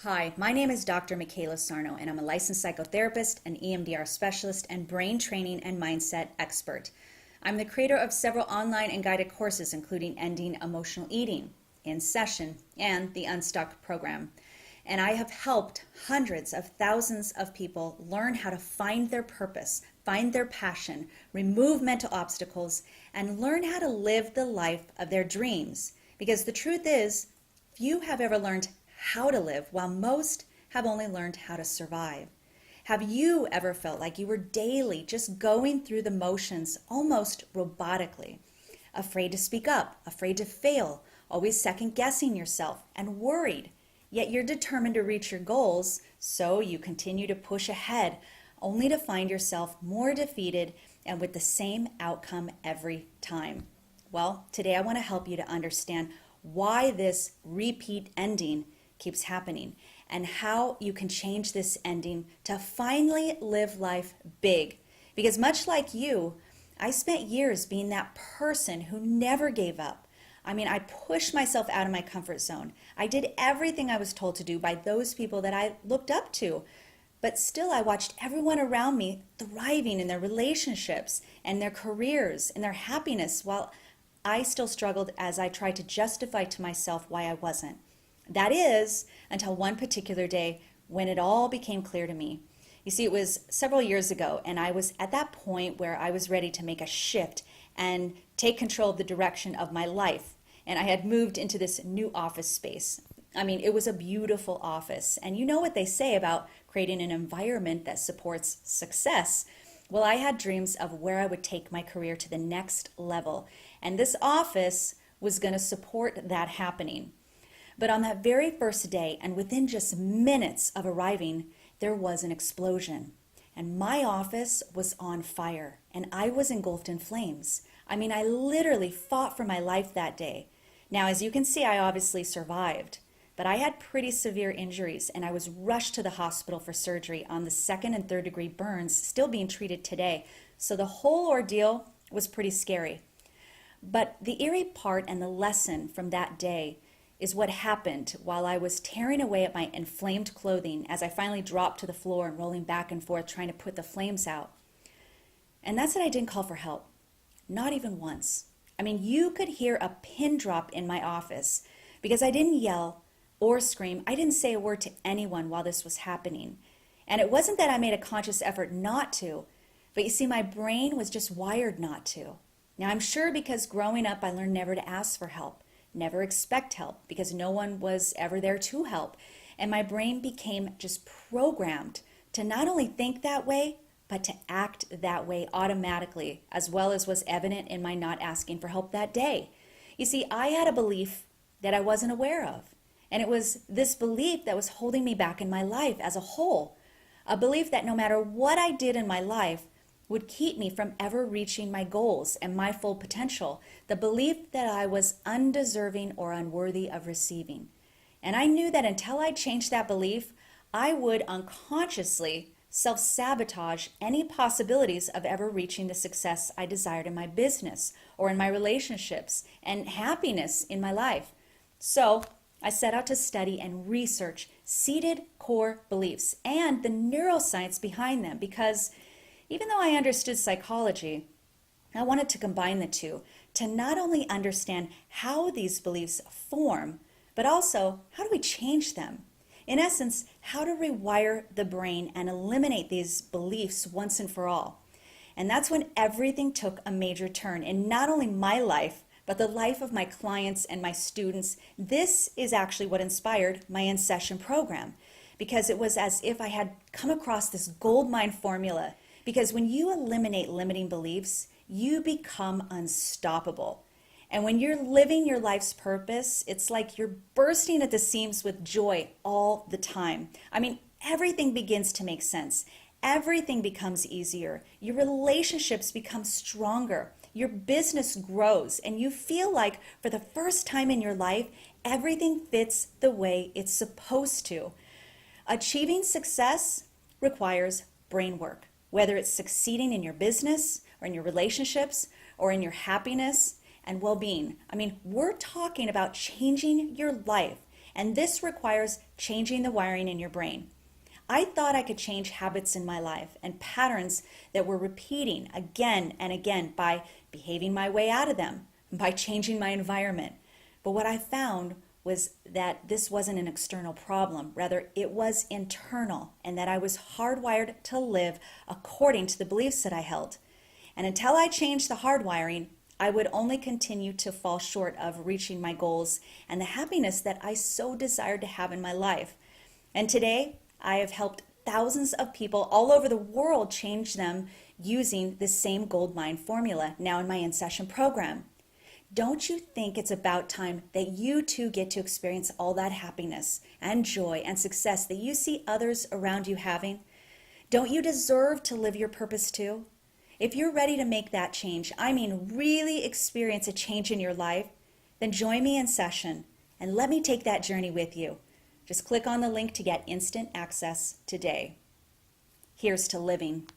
Hi, my name is Dr. Mcayla Sarno, and I'm a licensed psychotherapist, an E.M.D.R specialist, and brain training and mindset expert. I'm the creator of several online and guided courses, including Ending Emotional Eating, In Session, and the Unstuck program. And I have helped hundreds of thousands of people learn how to find their purpose, find their passion, remove mental obstacles, and learn how to live the life of their dreams. Because the truth is, few have ever learned how to live, while most have only learned how to survive. Have you ever felt like you were daily just going through the motions almost robotically, afraid to speak up, afraid to fail, always second guessing yourself, and worried, yet you're determined to reach your goals, so you continue to push ahead, only to find yourself more defeated and with the same outcome every time? Well, today I want to help you to understand why this repeat ending keeps happening and how you can change this ending to finally live life big. Because much like you, I spent years being that person who never gave up. I pushed myself out of my comfort zone. I did everything I was told to do by those people that I looked up to. But still, I watched everyone around me thriving in their relationships and their careers and their happiness, while I still struggled as I tried to justify to myself why I wasn't. That is, until one particular day when it all became clear to me. You see, it was several years ago, and I was at that point where I was ready to make a shift and take control of the direction of my life. And I had moved into this new office space. It was a beautiful office. And you know what they say about creating an environment that supports success. Well, I had dreams of where I would take my career to the next level. And this office was going to support that happening. But on that very first day, and within just minutes of arriving, there was an explosion. And my office was on fire, and I was engulfed in flames. I literally fought for my life that day. Now, as you can see, I obviously survived, but I had pretty severe injuries, and I was rushed to the hospital for surgery on the 2nd and 3rd degree burns, still being treated today. So the whole ordeal was pretty scary. But the eerie part and the lesson from that day is what happened while I was tearing away at my inflamed clothing as I finally dropped to the floor and rolling back and forth trying to put the flames out. And that's that I didn't call for help. Not even once. You could hear a pin drop in my office because I didn't yell or scream. I didn't say a word to anyone while this was happening. And it wasn't that I made a conscious effort not to, but you see, my brain was just wired not to. Now, I'm sure because growing up I learned never to ask for help. Never expect help because no one was ever there to help. And my brain became just programmed to not only think that way, but to act that way automatically, as well as was evident in my not asking for help that day. You see, I had a belief that I wasn't aware of. And it was this belief that was holding me back in my life as a whole. A belief that no matter what I did in my life, would keep me from ever reaching my goals and my full potential. The belief that I was undeserving or unworthy of receiving. And I knew that until I changed that belief, I would unconsciously self-sabotage any possibilities of ever reaching the success I desired in my business or in my relationships and happiness in my life. So I set out to study and research seated core beliefs and the neuroscience behind them, because even though I understood psychology, I wanted to combine the two to not only understand how these beliefs form, but also how do we change them? In essence, how to rewire the brain and eliminate these beliefs once and for all. And that's when everything took a major turn in not only my life, but the life of my clients and my students. This is actually what inspired my In Session program, because it was as if I had come across this gold mine formula. Because when you eliminate limiting beliefs, you become unstoppable. And when you're living your life's purpose, it's like you're bursting at the seams with joy all the time. Everything begins to make sense. Everything becomes easier. Your relationships become stronger. Your business grows, and you feel like for the first time in your life, everything fits the way it's supposed to. Achieving success requires brain work. Whether it's succeeding in your business or in your relationships or in your happiness and well-being. We're talking about changing your life And this requires changing the wiring in your brain. I thought I could change habits in my life and patterns that were repeating again and again by behaving my way out of them, by changing my environment. But what I found was that this wasn't an external problem. Rather, it was internal, and that I was hardwired to live according to the beliefs that I held. And until I changed the hardwiring, I would only continue to fall short of reaching my goals and the happiness that I so desired to have in my life. And today, I have helped thousands of people all over the world change them using the same gold mine formula now in my in-session program. Don't you think it's about time that you too get to experience all that happiness and joy and success that you see others around you having? Don't you deserve to live your purpose too? If you're ready to make that change, I mean really experience a change in your life, then join me in session and let me take that journey with you. Just click on the link to get instant access today. Here's to living.